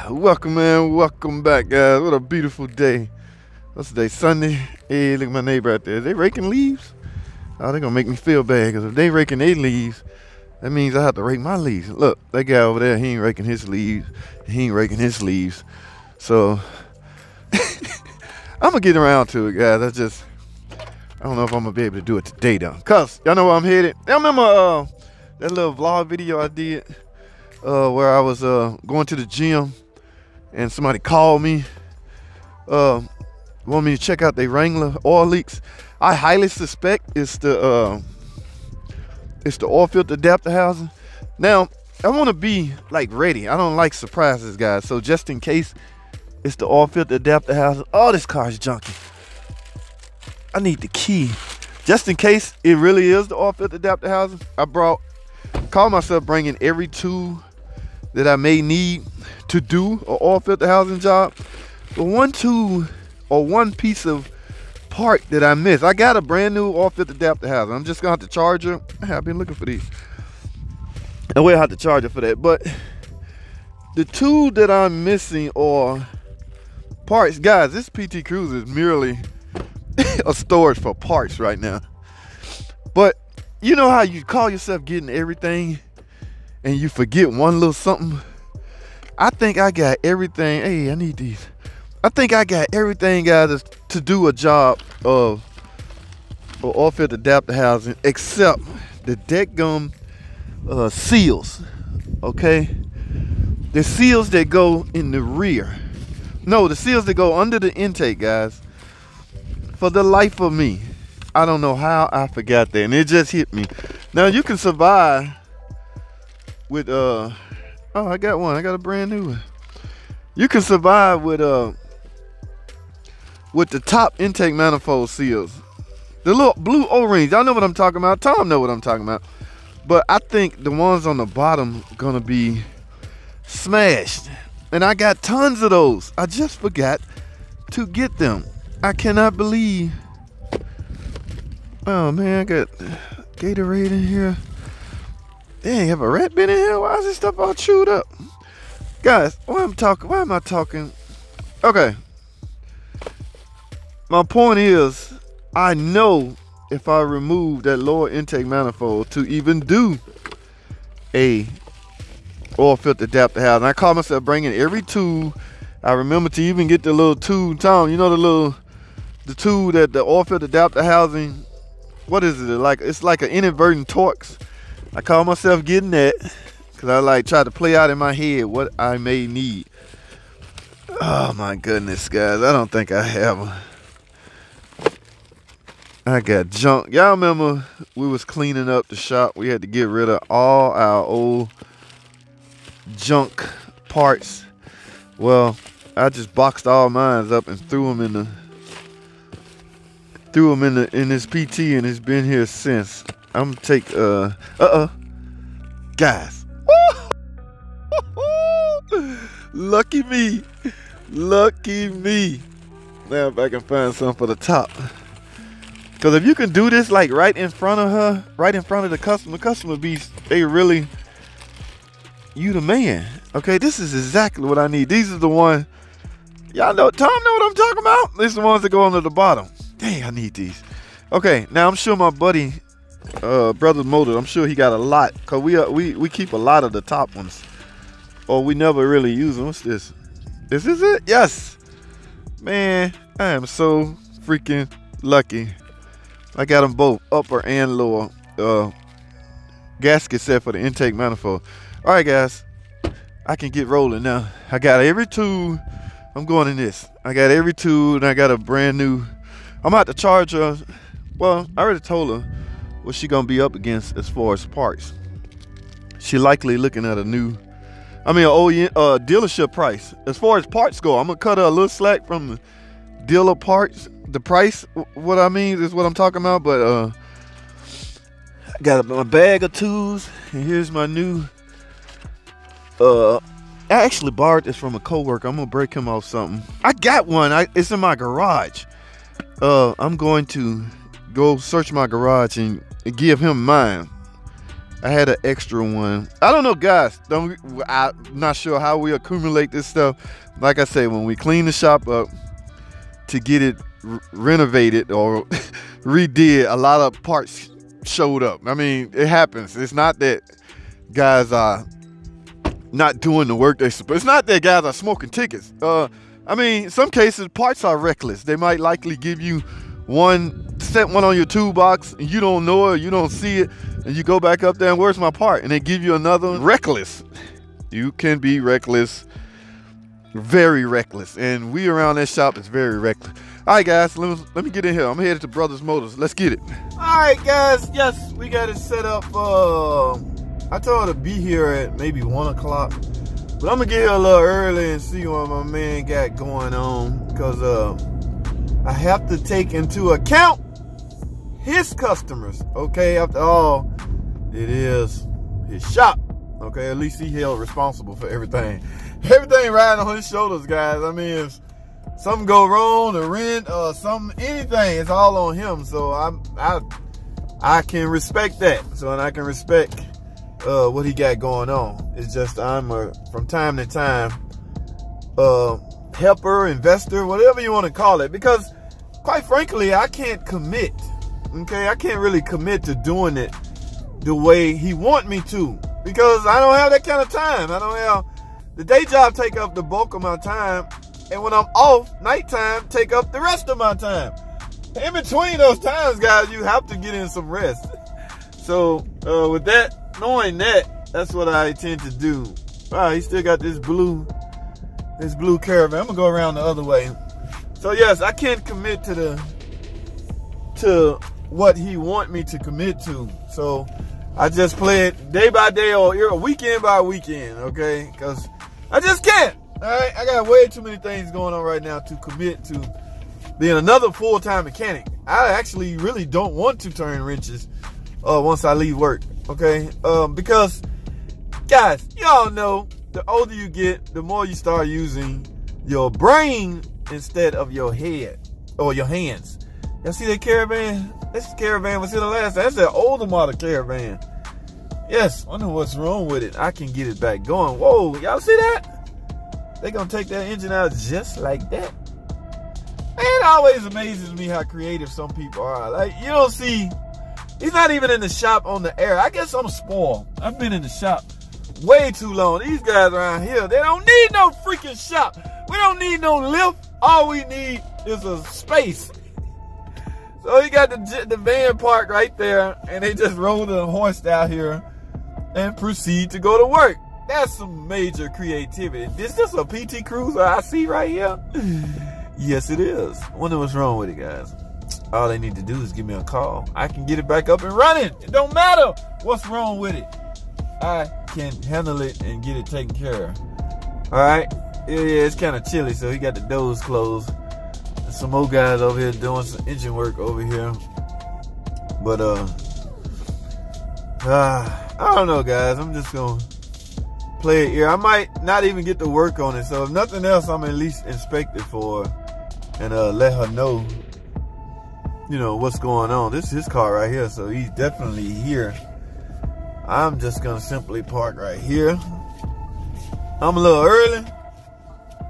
Welcome, man. Welcome back, guys. What a beautiful day. What's today? Sunday. Hey, look at my neighbor out there. They raking leaves? Oh, they're gonna make me feel bad because if they raking their leaves, that means I have to rake my leaves. Look, that guy over there, he ain't raking his leaves. He ain't raking his leaves. So I'm gonna get around to it, guys. I don't know if I'm gonna be able to do it today though. Cause y'all know where I'm headed. Y'all remember that little vlog video I did where I was going to the gym and somebody called me, want me to check out their Wrangler oil leaks. I highly suspect it's the oil filter adapter housing. Now I want to be like ready. I don't like surprises, guys. So just in case it's the oil filter adapter housing. Oh, this car's junky. I need the key. Just in case it really is the oil filter adapter housing, call myself bringing every tool that I may need to do an oil filter housing job. But one tool or one piece of part that I missed. I got a brand new oil filter adapter housing. I'm just gonna have to charge her. I've been looking for these. And we'll have to charge her for that. But the tool that I'm missing or parts, guys, this PT Cruiser is merely a storage for parts right now. But you know how you call yourself getting everything and you forget one little something? I think I got everything. Hey, I need these. I think I got everything, guys, to do a job of oil filter adapter housing except the deck gum seals. Okay, the seals that go in the rear. No, the seals that go under the intake, guys. For the life of me, I don't know how I forgot that, and it just hit me. Now you can survive with oh, I got one. I got a brand new one. You can survive with the top intake manifold seals, the little blue O-rings. Y'all know what I'm talking about. Tom know what I'm talking about. But I think the ones on the bottom gonna be smashed, and I got tons of those. I just forgot to get them. I cannot believe. Oh man, I got Gatorade in here. Dang, have a rat been in here? Why is this stuff all chewed up? Guys, why am I talking? Okay. My point is, I know if I remove that lower intake manifold to even do a oil filter adapter housing. I call myself bringing every tool. I remember to even get the little tool, Tom, you know the tool that the oil filter adapter housing, what is it? It's like an inadvertent Torx. I call myself getting that because I try to play out in my head what I may need. Oh my goodness, guys. I don't think I have them. I got junk. Y'all remember we was cleaning up the shop. We had to get rid of all our old junk parts. Well, I just boxed all mine up and threw them in this PT, and it's been here since. I'm gonna take guys. Lucky me. Lucky me. Now if I can find something for the top. Cause if you can do this like right in front of her, right in front of the customer they really, you the man. Okay, this is exactly what I need. These are the ones, y'all know, Tom know what I'm talking about? These are the ones that go under the bottom. Dang, I need these. Okay, now I'm sure my buddy, Brother Motor, I'm sure he got a lot. Cause we keep a lot of the top ones. Or we never really use them. What's this? This is it? Yes. Man, I am so freaking lucky. I got them both, upper and lower gasket set for the intake manifold. All right, guys, I can get rolling now. I got every tool. I'm going in this. I got every tool, and I got a brand new. I'm about to charge her. Well, I already told her what she gonna be up against as far as parts. She likely looking at an old dealership price. As far as parts go, I'm gonna cut her a little slack from the dealer parts. The price, what I mean is what I'm talking about. But I got my bag of tools, and here's my new. I actually borrowed this from a coworker. I'm gonna break him off something. I got one. It's in my garage. I'm going to go search my garage and give him mine. I had an extra one. I don't know, guys. I'm not sure how we accumulate this stuff. Like I say, when we clean the shop up to get it renovated or redid, a lot of parts showed up. I mean, it happens. It's not that guys are not doing the work they supposed. It's not that guys are smoking tickets. I mean, in some cases, parts are reckless. They might likely give you set one on your toolbox, and you don't know it, you don't see it, and you go back up there and where's my part? And they give you another one. Reckless. You can be reckless, very reckless. And we around that shop is very reckless. All right, guys, let me get in here. I'm headed to Brothers Motors. Let's get it. All right, guys. Yes, we got it set up. I told her to be here at maybe 1 o'clock. But I'm going to get here a little early and see what my man got going on. Because I have to take into account his customers. Okay, after all, it is his shop. Okay, at least he held responsible for everything. Everything riding on his shoulders, guys. I mean, if something go wrong, the rent or anything, it's all on him. So I can respect that. So, and I can respect what he got going on. It's just I'm from time to time helper, investor, whatever you want to call it, because quite frankly, I can't commit. Okay, I can't really commit to doing it the way he want me to, because I don't have that kind of time. I don't have the day job take up the bulk of my time, and when I'm off, nighttime take up the rest of my time. In between those times, guys, you have to get in some rest. So with that, knowing that, that's what I intend to do. All right, he still got this blue Caravan. I'm gonna go around the other way. So yes, I can't commit to what he want me to commit to. So I just play it day by day or weekend by weekend, okay? Because I just can't. All right, I got way too many things going on right now to commit to being another full-time mechanic. I actually really don't want to turn wrenches once I leave work, okay? Because, guys, y'all know the older you get, the more you start using your brain instead of your head or your hands. Y'all see that Caravan? This Caravan was here the last time. That's an older model Caravan. Yes, I wonder what's wrong with it. I can get it back going. Whoa, y'all see that? They gonna take that engine out just like that. Man, it always amazes me how creative some people are. Like, you don't see, he's not even in the shop on the air. I guess I'm spoiled. I've been in the shop way too long. These guys around here, they don't need no freaking shop. We don't need no lift. All we need is a space. So he got the van parked right there, and they just rolled the horse out here and proceed to go to work. That's some major creativity. Is this a PT Cruiser I see right here? Yes, it is. I wonder what's wrong with it, guys. All they need to do is give me a call. I can get it back up and running. It don't matter what's wrong with it. I can handle it and get it taken care of. All right. Yeah, it's kind of chilly, so he got the doors closed. There's some old guys over here doing some engine work over here. But I don't know, guys. I'm just gonna play it here. I might not even get to work on it, so if nothing else, I'm at least inspect it for her and let her know, you know, what's going on. This is his car right here, so he's definitely here. I'm just gonna simply park right here. I'm a little early,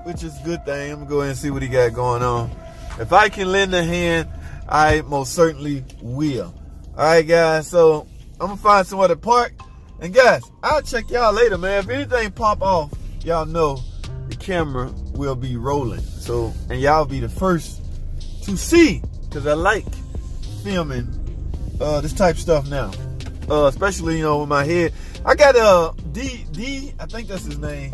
which is a good thing. I'm gonna go ahead and see what he got going on. If I can lend a hand, I most certainly will. All right, guys, so I'm gonna find somewhere to park. And guys, I'll check y'all later, man. If anything pop off, y'all know the camera will be rolling. So, and y'all be the first to see, because I like filming this type of stuff now. Especially, you know, with my head. I got D, I think that's his name.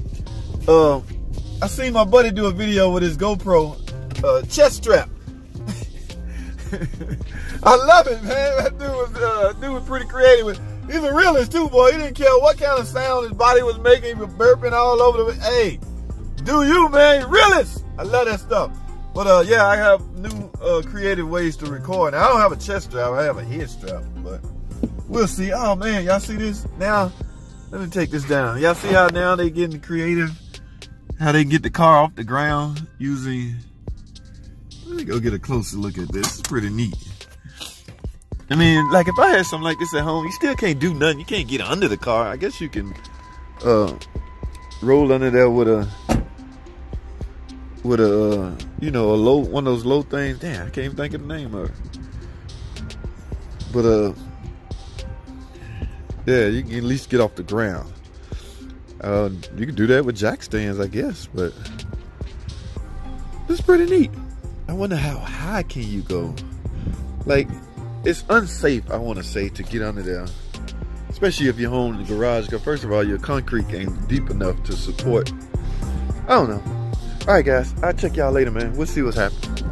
I seen my buddy do a video with his GoPro chest strap. I love it, man. That dude was pretty creative. He's a realist too, boy. He didn't care what kind of sound his body was making. He was burping all over the. Hey, do you, man? Realist. I love that stuff. But yeah, I have new creative ways to record. Now, I don't have a chest strap. I have a head strap, but we'll see. Oh man, y'all see this? Now, let me take this down. Y'all see how now they getting creative? How they get the car off the ground using. Let me go get a closer look at this. It's pretty neat. I mean, like if I had something like this at home, you still can't do nothing. You can't get under the car. I guess you can roll under there with a you know, a low, one of those low things. Damn, I can't even think of the name of it. But yeah, you can at least get off the ground. You can do that with jack stands, I guess, but it's pretty neat. I wonder how high can you go? Like, it's unsafe, I want to say, to get under there, especially if you're home in the garage, because first of all, your concrete ain't deep enough to support. I don't know. All right, guys, I'll check y'all later, man. We'll see what's happening.